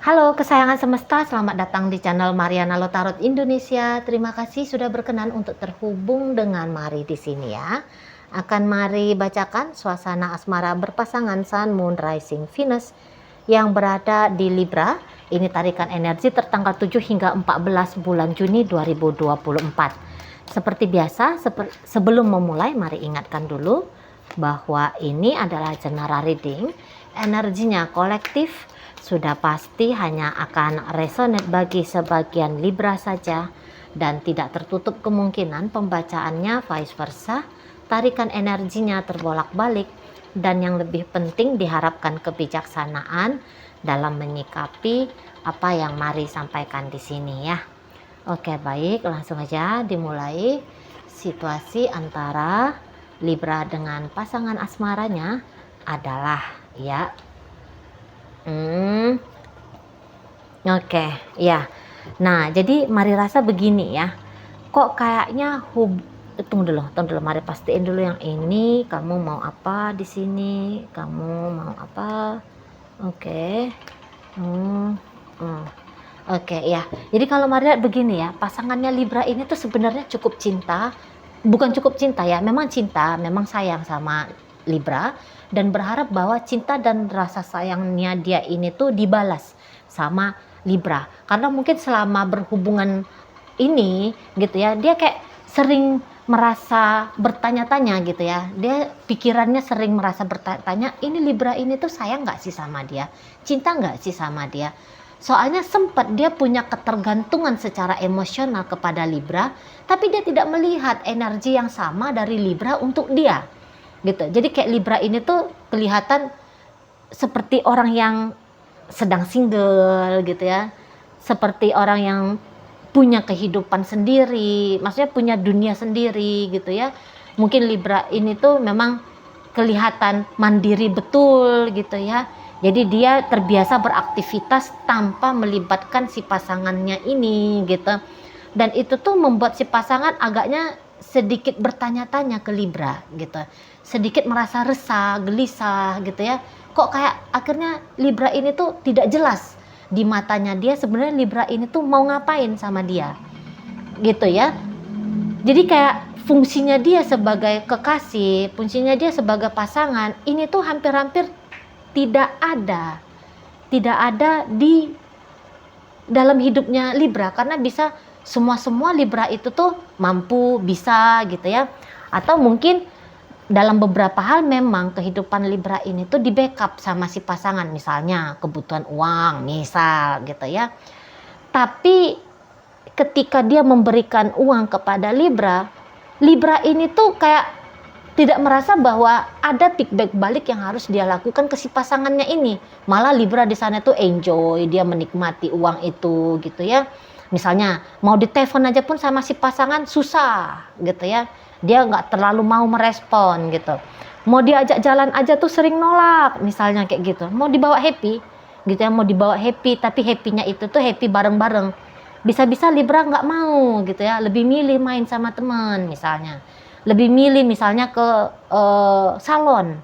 Halo kesayangan semesta, selamat datang di channel Mariana Lotarot Indonesia. Terima kasih sudah berkenan untuk terhubung dengan Mari di sini ya. Akan Mari bacakan suasana asmara berpasangan Sun, Moon, Rising, Venus yang berada di Libra. Ini tarikan energi tertanggal 7 hingga 14 bulan Juni 2024. Seperti biasa, sebelum memulai mari ingatkan dulu bahwa ini adalah general reading. Energinya kolektif, sudah pasti hanya akan resonate bagi sebagian Libra saja dan tidak tertutup kemungkinan pembacaannya vice versa. Tarikan energinya terbolak-balik dan yang lebih penting diharapkan kebijaksanaan dalam menyikapi apa yang Mari sampaikan di sini ya. Oke, baik, langsung aja dimulai. Situasi antara Libra dengan pasangan asmaranya adalah ya. Oke, ya. Nah, jadi Mari rasa begini ya. Kok kayaknya tunggu dulu, Mari pastiin dulu yang ini. Kamu mau apa di sini? Kamu mau apa? Oke. Oke, ya. Jadi kalau Mari lihat begini ya, pasangannya Libra ini tuh sebenarnya cukup cinta. Bukan cukup cinta ya, memang cinta, memang sayang sama Libra dan berharap bahwa cinta dan rasa sayangnya dia ini tuh dibalas sama Libra. Karena mungkin selama berhubungan ini gitu ya, dia kayak sering merasa bertanya-tanya gitu ya. Dia pikirannya sering merasa bertanya, ini Libra ini tuh sayang nggak sih sama dia? Cinta nggak sih sama dia? Soalnya sempat dia punya ketergantungan secara emosional kepada Libra, tapi dia tidak melihat energi yang sama dari Libra untuk dia. Gitu. Jadi kayak Libra ini tuh kelihatan seperti orang yang sedang single gitu ya. Seperti orang yang punya kehidupan sendiri, maksudnya punya dunia sendiri gitu ya. Mungkin Libra ini tuh memang kelihatan mandiri betul gitu ya. Jadi dia terbiasa beraktivitas tanpa melibatkan si pasangannya ini gitu. Dan itu tuh membuat si pasangan agaknya sedikit bertanya-tanya ke Libra gitu. Sedikit merasa resah, gelisah gitu ya. Kok kayak akhirnya Libra ini tuh tidak jelas di matanya dia sebenarnya Libra ini tuh mau ngapain sama dia. Gitu ya. Jadi kayak fungsinya dia sebagai kekasih, fungsinya dia sebagai pasangan, ini tuh hampir-hampir tidak ada di dalam hidupnya Libra, karena bisa semua Libra itu tuh mampu, bisa gitu ya. Atau mungkin dalam beberapa hal memang kehidupan Libra ini tuh di backup sama si pasangan, misalnya kebutuhan uang misal gitu ya. Tapi ketika dia memberikan uang kepada Libra ini tuh kayak tidak merasa bahwa ada feedback balik yang harus dia lakukan ke si pasangannya ini. Malah Libra di sana tuh enjoy, dia menikmati uang itu gitu ya. Misalnya mau ditelepon aja pun sama si pasangan susah gitu ya. Dia nggak terlalu mau merespon gitu. Mau diajak jalan aja tuh sering nolak, misalnya kayak gitu. Mau dibawa happy gitu ya, mau dibawa happy, tapi happy-nya itu tuh happy bareng-bareng. Bisa-bisa Libra nggak mau gitu ya, lebih milih main sama teman misalnya. Lebih milih misalnya ke salon,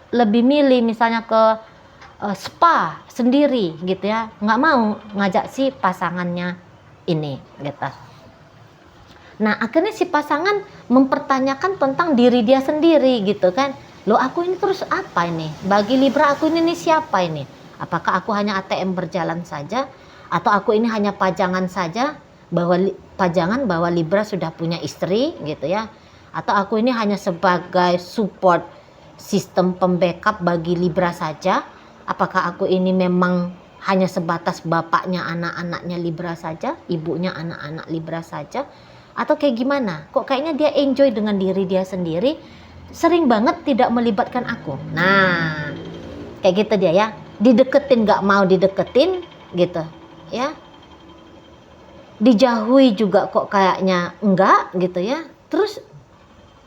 lebih milih misalnya ke spa sendiri gitu ya, nggak mau ngajak si pasangannya ini gitu. Nah akhirnya si pasangan mempertanyakan tentang diri dia sendiri gitu kan. Loh aku ini terus apa ini? Bagi Libra aku ini siapa ini? Apakah aku hanya ATM berjalan saja? Atau aku ini hanya pajangan saja? Pajangan bahwa Libra sudah punya istri gitu ya. Atau aku ini hanya sebagai support sistem pembackup bagi Libra saja. Apakah aku ini memang hanya sebatas bapaknya anak-anaknya Libra saja, ibunya anak-anak Libra saja, atau kayak gimana? Kok kayaknya dia enjoy dengan diri dia sendiri, sering banget tidak melibatkan aku. Nah kayak gitu dia ya, dideketin gak mau dideketin gitu ya, dijauhi juga kok kayaknya enggak gitu ya. Terus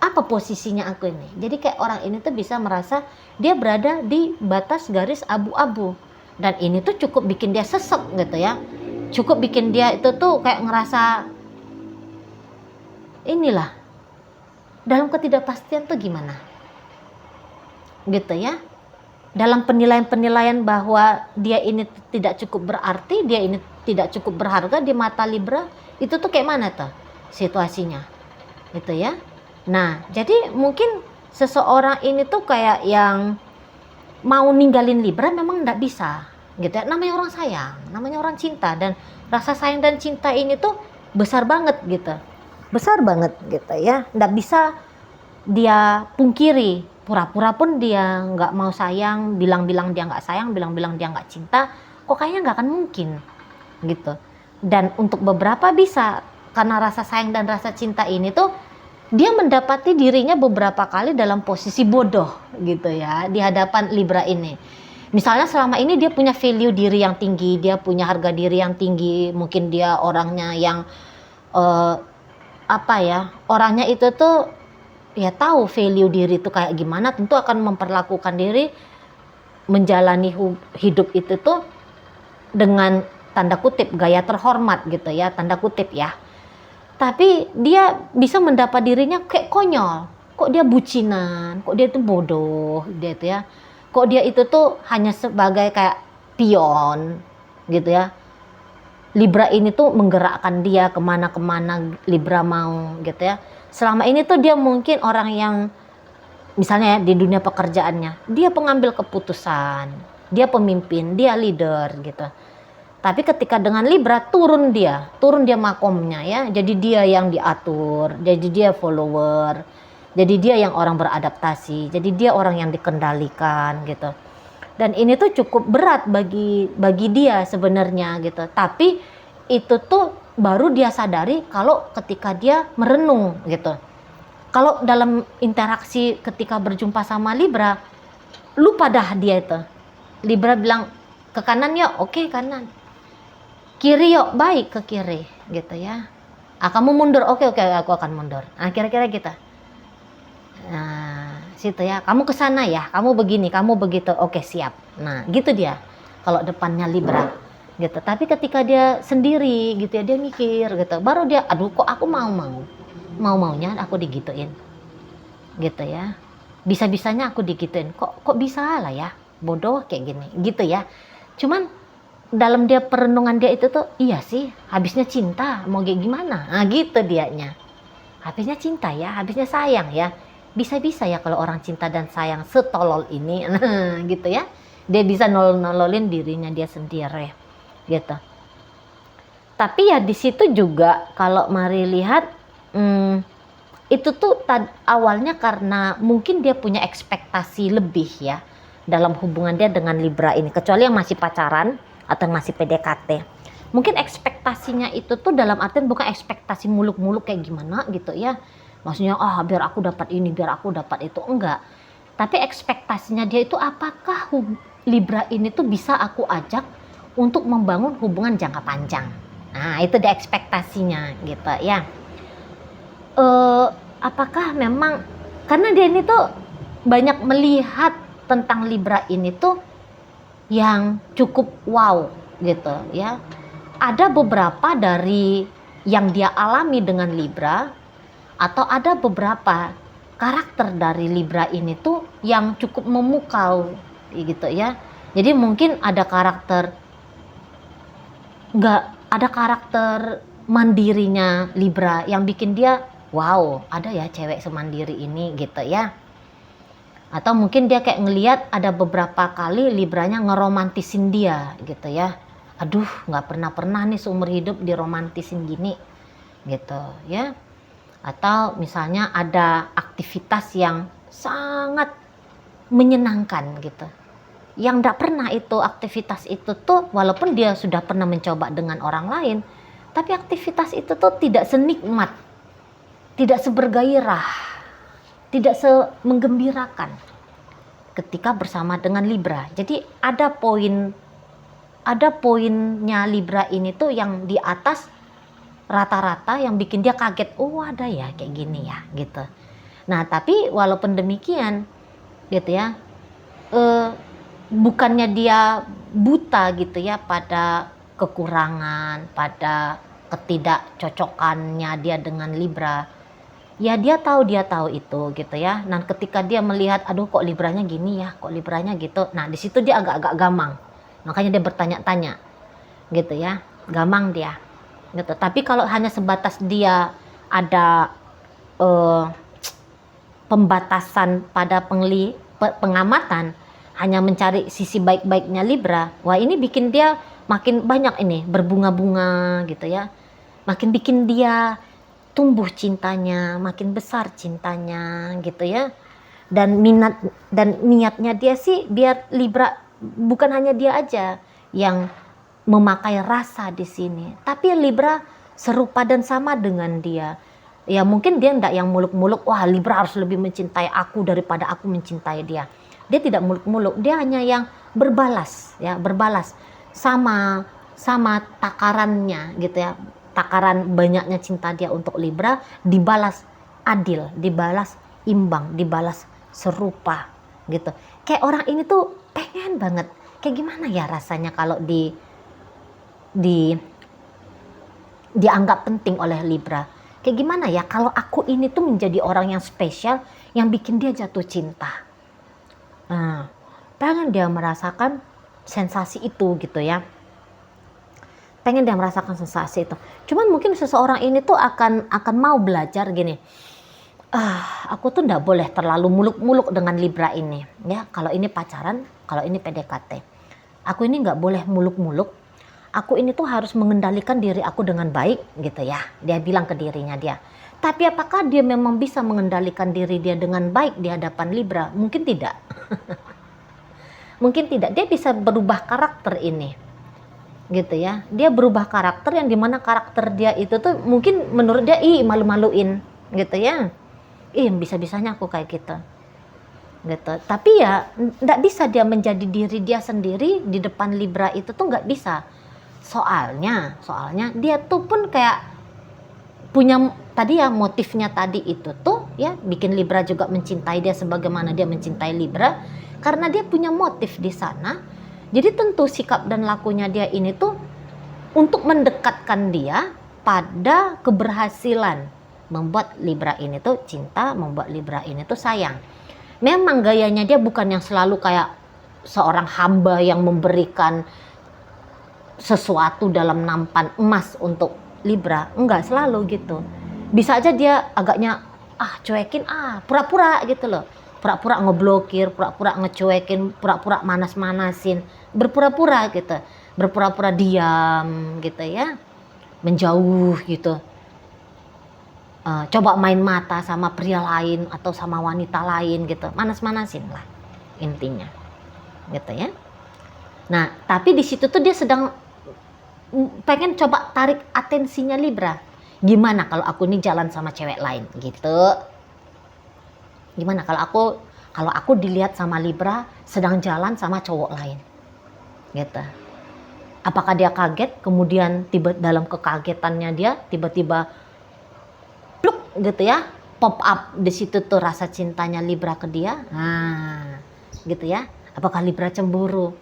apa posisinya aku ini? Jadi kayak orang ini tuh bisa merasa dia berada di batas garis abu-abu, dan ini tuh cukup bikin dia sesek gitu ya, cukup bikin dia itu tuh kayak ngerasa inilah dalam ketidakpastian tuh gimana gitu ya. dalam penilaian-penilaian bahwa dia ini tidak cukup berarti, dia ini tidak cukup berharga di mata Libra, itu tuh kayak mana tuh situasinya, gitu ya. Nah, jadi mungkin seseorang ini tuh kayak yang mau ninggalin Libra memang nggak bisa, gitu ya. Namanya orang sayang, namanya orang cinta, dan rasa sayang dan cinta ini tuh besar banget gitu, besar banget gitu ya. Nggak bisa dia pungkiri, pura-pura pun dia nggak mau sayang, bilang-bilang dia nggak sayang, bilang-bilang dia nggak cinta, kok kayaknya nggak akan mungkin gitu. Dan untuk beberapa bisa, karena rasa sayang dan rasa cinta ini tuh dia mendapati dirinya beberapa kali dalam posisi bodoh gitu ya di hadapan Libra ini. Misalnya selama ini dia punya value diri yang tinggi, dia punya harga diri yang tinggi, mungkin dia orangnya yang orangnya itu tuh ya tahu value diri itu kayak gimana, tentu akan memperlakukan diri menjalani hidup itu tuh dengan tanda kutip gaya terhormat gitu ya, tanda kutip ya. Tapi dia bisa mendapat dirinya kayak konyol. Kok dia bucinan, kok dia itu bodoh, dia itu ya. Kok dia itu tuh hanya sebagai kayak pion gitu ya. Libra ini tuh menggerakkan dia kemana-kemana Libra mau gitu ya. Selama ini tuh dia mungkin orang yang misalnya ya, di dunia pekerjaannya, dia pengambil keputusan, dia pemimpin, dia leader gitu. Tapi ketika dengan Libra turun dia makomnya ya. Jadi dia yang diatur, jadi dia follower, jadi dia yang orang beradaptasi, jadi dia orang yang dikendalikan gitu. Dan ini tuh cukup berat bagi dia sebenarnya gitu. Tapi itu tuh baru dia sadari kalau ketika dia merenung gitu. Kalau dalam interaksi ketika berjumpa sama Libra, lupa dah dia itu. Libra bilang ke kanan ya, oke kanan. Kiri yuk, baik ke kiri gitu ya. Kamu mundur, oke aku akan mundur. Kira-kira gitu. Nah, situ ya. Kamu ke sana ya, kamu begini, kamu begitu. Oke, siap. Nah, gitu dia. Kalau depannya Libra gitu. Tapi ketika dia sendiri gitu ya, dia mikir gitu. Baru dia, aduh kok aku mau-maunya aku digituin. Gitu ya. Bisa-bisanya aku digituin. Kok bisa lah ya. Bodoh kayak gini. Gitu ya. Cuman dalam dia perenungan dia itu tuh, iya sih, habisnya cinta, mau kayak gimana? Gitu dianya. Habisnya cinta ya, habisnya sayang ya. Bisa-bisa ya kalau orang cinta dan sayang setolol ini, gitu ya. Dia bisa nololin dirinya dia sendiri, gitu. Tapi ya di situ juga kalau mari lihat, itu tuh awalnya karena mungkin dia punya ekspektasi lebih ya dalam hubungan dia dengan Libra ini. Kecuali yang masih pacaran atau masih PDKT, mungkin ekspektasinya itu tuh dalam artian bukan ekspektasi muluk-muluk kayak gimana gitu ya, maksudnya biar aku dapat ini, biar aku dapat itu, enggak. Tapi ekspektasinya dia itu, apakah Libra ini tuh bisa aku ajak untuk membangun hubungan jangka panjang. Nah itu dia ekspektasinya gitu ya. Apakah memang karena dia ini tuh banyak melihat tentang Libra ini tuh yang cukup wow gitu ya. Ada beberapa dari yang dia alami dengan Libra, atau ada beberapa karakter dari Libra ini tuh yang cukup memukau gitu ya. Jadi mungkin ada karakter mandirinya Libra yang bikin dia wow, ada ya cewek semandiri ini gitu ya. Atau mungkin dia kayak ngelihat ada beberapa kali Libranya ngeromantisin dia gitu ya. Aduh, nggak pernah nih seumur hidup diromantisin gini gitu ya. Atau misalnya ada aktivitas yang sangat menyenangkan gitu, yang nggak pernah itu aktivitas itu tuh, walaupun dia sudah pernah mencoba dengan orang lain, tapi aktivitas itu tuh tidak senikmat, tidak sebergairah, tidak semenggembirakan ketika bersama dengan Libra. Jadi ada poinnya Libra ini tuh yang di atas rata-rata, yang bikin dia kaget, oh ada ya kayak gini ya gitu. Nah tapi walaupun demikian gitu ya, bukannya dia buta gitu ya pada kekurangan, pada ketidakcocokannya dia dengan Libra. ya dia tahu itu gitu ya. Nah ketika dia melihat, aduh kok Libranya gini ya, kok Libranya gitu, nah di situ dia agak-agak gamang, makanya dia bertanya-tanya gitu ya, gamang dia gitu. Tapi kalau hanya sebatas dia ada pembatasan pada pengamatan, hanya mencari sisi baik-baiknya Libra, wah ini bikin dia makin banyak ini berbunga-bunga gitu ya, makin bikin dia tumbuh cintanya, makin besar cintanya gitu ya. Dan minat dan niatnya dia sih biar Libra, bukan hanya dia aja yang memakai rasa di sini, tapi Libra serupa dan sama dengan dia. Ya mungkin dia enggak yang muluk-muluk, wah Libra harus lebih mencintai aku daripada aku mencintai dia. Dia tidak muluk-muluk, dia hanya yang berbalas ya, berbalas sama takarannya gitu ya. Takaran banyaknya cinta dia untuk Libra dibalas adil, dibalas imbang, dibalas serupa gitu. Kayak orang ini tuh pengen banget, kayak gimana ya rasanya kalau dianggap penting oleh Libra. Kayak gimana ya kalau aku ini tuh menjadi orang yang spesial, yang bikin dia jatuh cinta. Nah, pengen dia merasakan sensasi itu gitu ya. Pengen dia merasakan sensasi itu. Cuman mungkin seseorang ini tuh akan mau belajar gini. Aku tuh nggak boleh terlalu muluk-muluk dengan Libra ini. Ya, kalau ini pacaran, kalau ini PDKT. Aku ini nggak boleh muluk-muluk. Aku ini tuh harus mengendalikan diri aku dengan baik gitu ya. Dia bilang ke dirinya dia. Tapi apakah dia memang bisa mengendalikan diri dia dengan baik di hadapan Libra? Mungkin tidak. Mungkin tidak. Dia bisa berubah karakter ini. Gitu ya. Dia berubah karakter yang dimana karakter dia itu tuh mungkin menurut dia malu-maluin gitu ya. Bisa-bisanya aku kayak gitu. Gitu. Tapi ya nggak bisa dia menjadi diri dia sendiri di depan Libra itu tuh nggak bisa. Soalnya dia tuh pun kayak punya tadi ya, motifnya tadi itu tuh ya bikin Libra juga mencintai dia sebagaimana dia mencintai Libra, karena dia punya motif di sana. Jadi tentu sikap dan lakunya dia ini tuh untuk mendekatkan dia pada keberhasilan membuat Libra ini tuh cinta, membuat Libra ini tuh sayang. Memang gayanya dia bukan yang selalu kayak seorang hamba yang memberikan sesuatu dalam nampan emas untuk Libra, enggak selalu gitu. Bisa aja dia agaknya cuekin, pura-pura gitu loh, pura-pura ngeblokir, pura-pura ngecuekin, pura-pura manas-manasin, berpura-pura gitu, berpura-pura diam gitu ya, menjauh gitu, coba main mata sama pria lain atau sama wanita lain gitu, manas-manasin lah intinya gitu ya. Nah tapi di situ tuh dia sedang pengen coba tarik atensinya Libra. Gimana kalau aku nih jalan sama cewek lain gitu? Gimana kalau aku dilihat sama Libra sedang jalan sama cowok lain? Gitu. Apakah dia kaget, kemudian dalam kekagetannya dia tiba-tiba pluk gitu ya, pop up di situ tuh rasa cintanya Libra ke dia. Nah, gitu ya. Apakah Libra cemburu?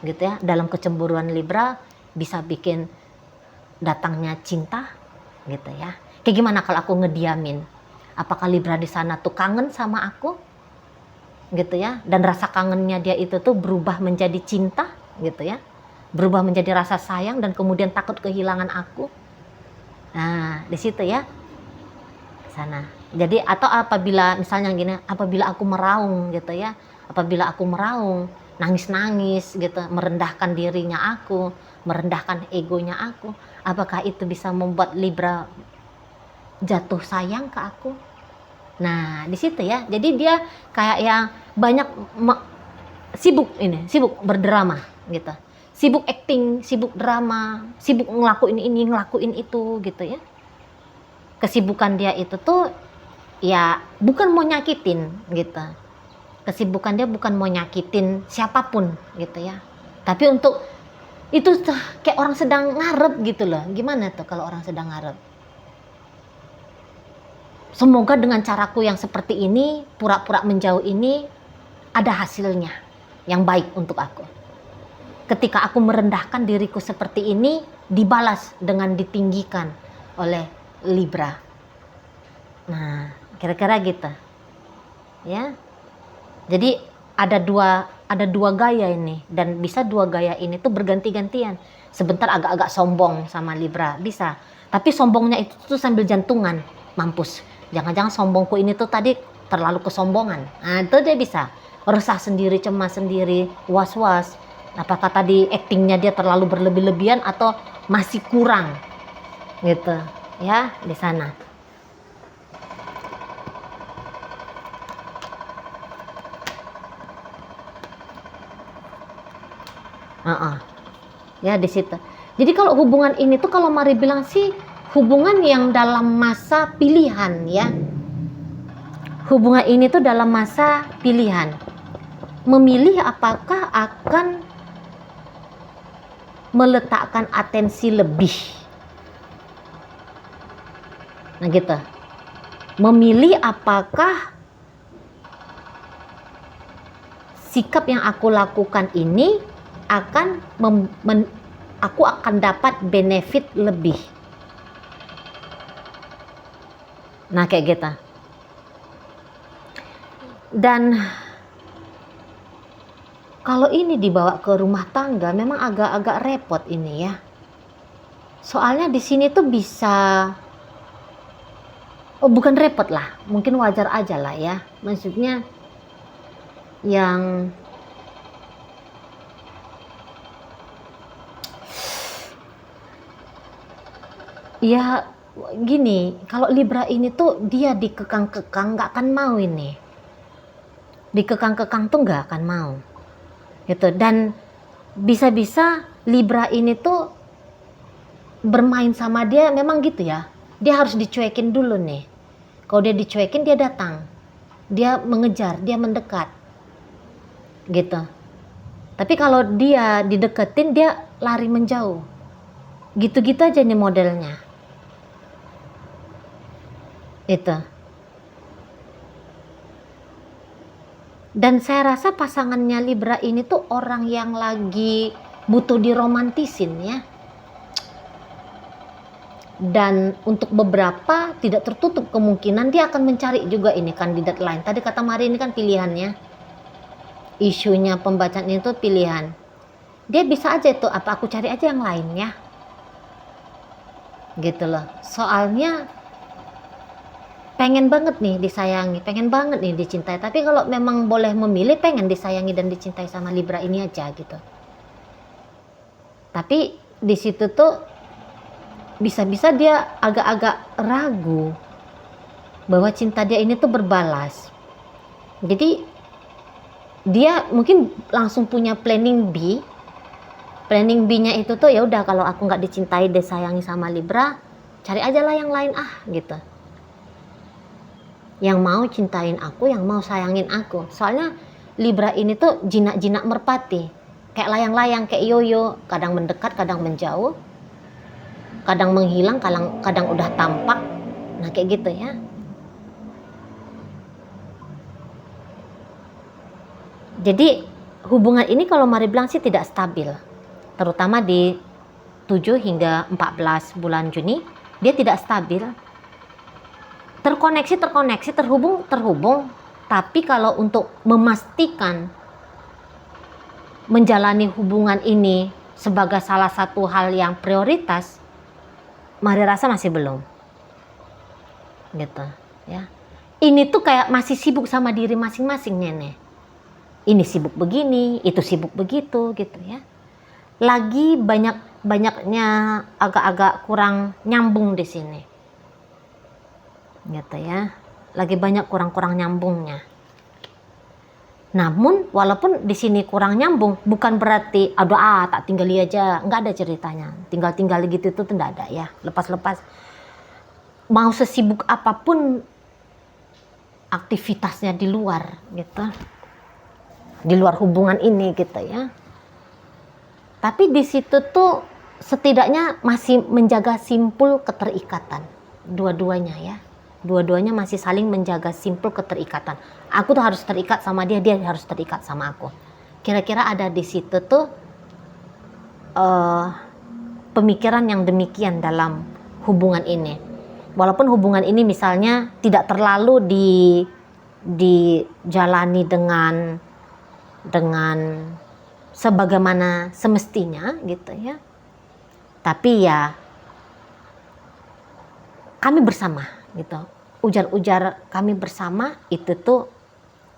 Gitu ya. Dalam kecemburuan Libra bisa bikin datangnya cinta gitu ya. Kayak gimana kalau aku ngediamin? Apakah Libra di sana tuh kangen sama aku? Gitu ya. Dan rasa kangennya dia itu tuh berubah menjadi cinta gitu ya. Berubah menjadi rasa sayang dan kemudian takut kehilangan aku. Nah, di situ ya. Sana. Jadi atau apabila misalnya gini, apabila aku meraung gitu ya. Apabila aku meraung, nangis-nangis gitu, merendahkan dirinya aku, merendahkan egonya aku, apakah itu bisa membuat Libra jatuh sayang ke aku? Nah di situ ya, jadi dia kayak yang banyak sibuk berdrama gitu, sibuk acting, sibuk drama, sibuk ngelakuin ini, ngelakuin itu gitu ya. Kesibukan dia itu tuh ya bukan mau nyakitin gitu. Kesibukan dia bukan mau nyakitin siapapun gitu ya. Tapi untuk itu tuh kayak orang sedang ngarep gitu loh. Gimana tuh kalau orang sedang ngarep? Semoga dengan caraku yang seperti ini, pura-pura menjauh ini, ada hasilnya yang baik untuk aku. Ketika aku merendahkan diriku seperti ini, dibalas dengan ditinggikan oleh Libra. Nah, Kira-kira gitu. Ya. Jadi ada dua gaya ini, dan bisa dua gaya ini tuh berganti-gantian. Sebentar agak-agak sombong sama Libra, bisa. Tapi sombongnya itu tuh sambil jantungan, mampus. Jangan-jangan sombongku ini tuh tadi terlalu kesombongan. Nah, itu dia bisa. Resah sendiri, cemas sendiri, was-was. Apakah tadi actingnya dia terlalu berlebih-lebihan atau masih kurang? Gitu. Ya, di sana. Ya di situ. Jadi kalau hubungan ini tuh kalau Mari bilang sih hubungan yang dalam masa pilihan ya. Hubungan ini tuh dalam masa pilihan. Memilih apakah akan meletakkan atensi lebih. Nah gitu. Memilih apakah sikap yang aku lakukan ini akan aku akan dapat benefit lebih. Nah kayak gitu. Dan kalau ini dibawa ke rumah tangga memang agak-agak repot ini ya. Soalnya di sini tuh bisa, bukan repot lah, mungkin wajar aja lah ya. Maksudnya yang ya gini, kalau Libra ini tuh dia dikekang-kekang nggak akan mau ini. Dikekang-kekang tuh nggak akan mau. Gitu. Dan bisa-bisa Libra ini tuh bermain sama dia memang gitu ya. Dia harus dicuekin dulu nih. Kalau dia dicuekin dia datang. Dia mengejar, dia mendekat. Gitu. Tapi kalau dia dideketin dia lari menjauh. Gitu-gitu aja nih modelnya. Itu. Dan saya rasa pasangannya Libra ini tuh orang yang lagi butuh diromantisin ya. Dan untuk beberapa tidak tertutup kemungkinan dia akan mencari juga ini kandidat lain. Tadi kata Mari ini kan pilihannya. Isunya pembacaan itu pilihan. Dia bisa aja tuh, apa aku cari aja yang lain ya. Gitu loh. Soalnya pengen banget nih disayangi, pengen banget nih dicintai. Tapi kalau memang boleh memilih, pengen disayangi dan dicintai sama Libra ini aja gitu. Tapi di situ tuh bisa-bisa dia agak-agak ragu bahwa cinta dia ini tuh berbalas. Jadi dia mungkin langsung punya planning B. Planning B-nya itu tuh ya udah, kalau aku nggak dicintai, disayangi sama Libra, cari aja lah yang lain gitu. Yang mau cintain aku, yang mau sayangin aku. Soalnya Libra ini tuh jinak-jinak merpati. Kayak layang-layang, kayak yoyo. Kadang mendekat, kadang menjauh. Kadang menghilang, kadang udah tampak. Nah kayak gitu ya. Jadi hubungan ini kalau Mari bilang sih tidak stabil. Terutama di 7 hingga 14 bulan Juni. Dia tidak stabil. Terkoneksi, terhubung, tapi kalau untuk memastikan menjalani hubungan ini sebagai salah satu hal yang prioritas, Mari rasa masih belum. Gitu, ya. Ini tuh kayak masih sibuk sama diri masing-masing nenek. Ini sibuk begini, itu sibuk begitu, gitu ya. Lagi banyaknya agak-agak kurang nyambung di sini. Gitu ya, lagi banyak kurang nyambungnya. Namun walaupun di sini kurang nyambung, bukan berarti tak tinggali aja, nggak ada ceritanya. Tinggal gitu itu tidak ada ya, lepas mau sesibuk apapun aktivitasnya di luar gitu, di luar hubungan ini gitu ya. Tapi di situ tuh setidaknya masih menjaga simpul keterikatan dua-duanya ya. Dua-duanya masih saling menjaga simpul keterikatan. Aku tuh harus terikat sama dia, dia harus terikat sama aku. Kira-kira ada di situ tuh pemikiran yang demikian dalam hubungan ini. walaupun hubungan ini misalnya tidak terlalu dijalani dengan sebagaimana semestinya gitu ya, tapi ya kami bersama gitu, ujar-ujar kami bersama itu tuh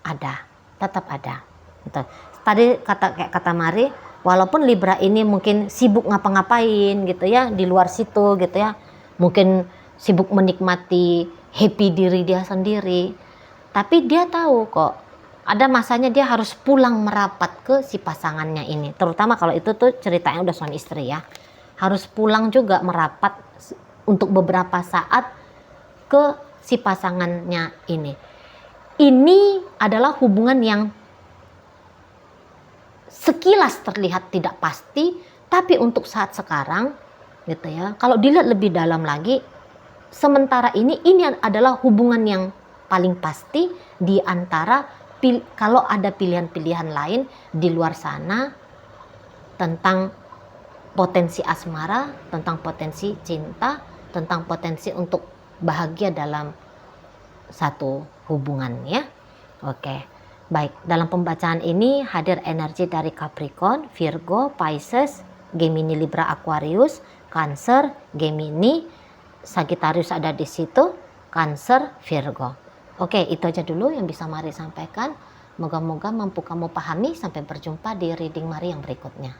ada, tetap ada gitu. Tadi kayak kata Mari, walaupun Libra ini mungkin sibuk ngapa-ngapain gitu ya di luar situ gitu ya, mungkin sibuk menikmati happy diri dia sendiri, tapi dia tahu kok ada masanya dia harus pulang merapat ke si pasangannya ini, terutama kalau itu tuh ceritanya udah suami istri ya, harus pulang juga merapat untuk beberapa saat ke si pasangannya ini. Ini adalah hubungan yang sekilas terlihat tidak pasti, tapi untuk saat sekarang gitu ya, kalau dilihat lebih dalam lagi, sementara ini adalah hubungan yang paling pasti di antara kalau ada pilihan-pilihan lain di luar sana tentang potensi asmara, tentang potensi cinta, tentang potensi untuk bahagia dalam satu hubungan ya. Oke. Baik, dalam pembacaan ini hadir energi dari Capricorn, Virgo, Pisces, Gemini, Libra, Aquarius, Cancer, Gemini, Sagittarius ada di situ, Cancer, Virgo. Oke, itu aja dulu yang bisa Mari sampaikan. Moga-moga mampu kamu pahami. Sampai berjumpa di reading Mari yang berikutnya.